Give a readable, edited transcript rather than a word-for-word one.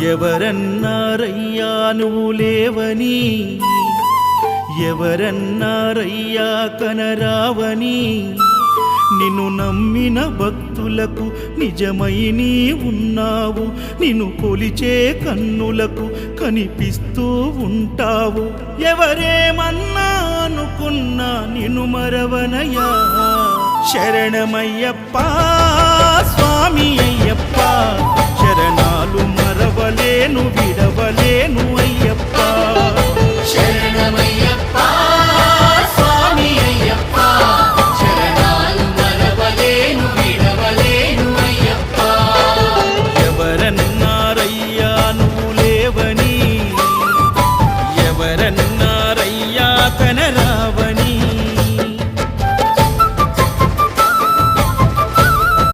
ఎవరన్నారయ్యా నువ్వు లేవని, ఎవరన్నారయ్యా కనరావని, నిన్ను నమ్మిన భక్తులకు నిజమై నీ ఉన్నావు, నిన్ను కొలిచే కన్నులకు కనిపిస్తూ ఉంటావు. ఎవరేమన్నా అనుకున్నా నిన్ను మరవనయ్యా, శరణమయ్యప్ప